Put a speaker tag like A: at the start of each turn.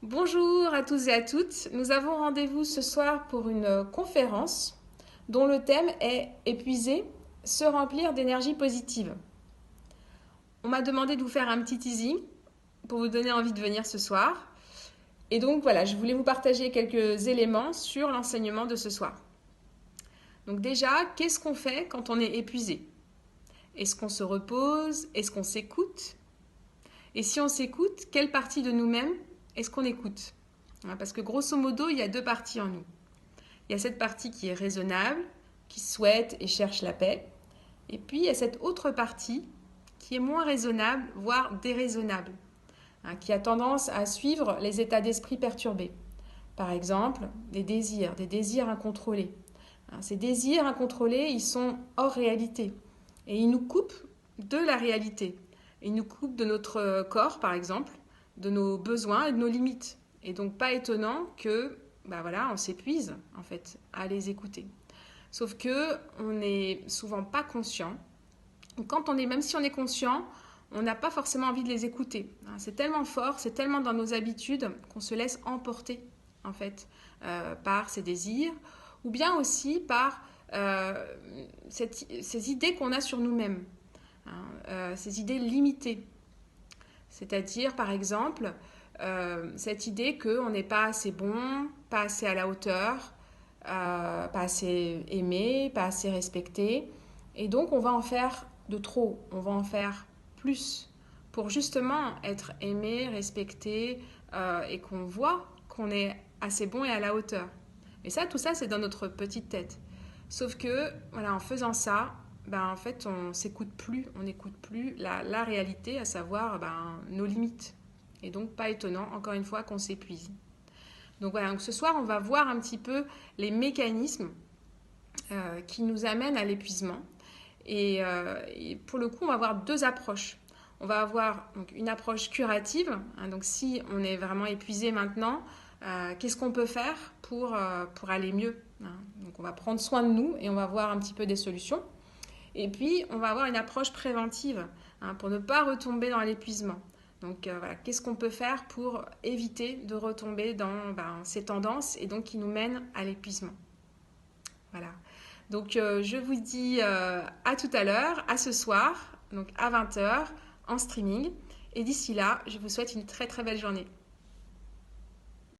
A: Bonjour à tous et à toutes. Nous avons rendez-vous ce soir pour une conférence dont le thème est épuiser, se remplir d'énergie positive. On m'a demandé de vous faire un petit teasing pour vous donner envie de venir ce soir. Et donc voilà, je voulais vous partager quelques éléments sur l'enseignement de ce soir. Donc déjà, qu'est-ce qu'on fait quand on est épuisé? Est-ce qu'on se repose? Est-ce qu'on s'écoute? Et si on s'écoute, quelle partie de nous-mêmes est-ce qu'on écoute? Parce que grosso modo, il y a deux parties en nous. Il y a cette partie qui est raisonnable, qui souhaite et cherche la paix. Et puis, il y a cette autre partie qui est moins raisonnable, voire déraisonnable, qui a tendance à suivre les états d'esprit perturbés. Par exemple, des désirs incontrôlés. Ces désirs incontrôlés, ils sont hors réalité. Et ils nous coupent de la réalité. Ils nous coupent de notre corps, par exemple, de nos besoins et de nos limites. Et donc, pas étonnant que, on s'épuise, en fait, à les écouter. Sauf que on n'est souvent pas conscient. Même si on est conscient, on n'a pas forcément envie de les écouter. C'est tellement fort, c'est tellement dans nos habitudes qu'on se laisse emporter, en fait, par ces désirs, ou bien aussi par ces idées qu'on a sur nous-mêmes, ces idées limitées. C'est-à-dire, par exemple, cette idée qu'on n'est pas assez bon, pas assez à la hauteur, pas assez aimé, pas assez respecté. Et donc, on va en faire de trop, on va en faire plus pour justement être aimé, respecté et qu'on voit qu'on est assez bon et à la hauteur. Et ça, tout ça, c'est dans notre petite tête. Sauf que, en faisant ça, en fait, on s'écoute plus, on n'écoute plus la réalité, à savoir nos limites. Et donc, pas étonnant, encore une fois, qu'on s'épuise. Donc ce soir, on va voir un petit peu les mécanismes qui nous amènent à l'épuisement. Et pour le coup, on va avoir deux approches. On va avoir donc, une approche curative. Donc si on est vraiment épuisé maintenant, qu'est-ce qu'on peut faire pour aller mieux? Donc on va prendre soin de nous et on va voir un petit peu des solutions. Et puis, on va avoir une approche préventive pour ne pas retomber dans l'épuisement. Donc qu'est-ce qu'on peut faire pour éviter de retomber dans ces tendances et donc qui nous mènent à l'épuisement. Voilà. Donc je vous dis à tout à l'heure, à ce soir, donc à 20h en streaming. Et d'ici là, je vous souhaite une très très belle journée.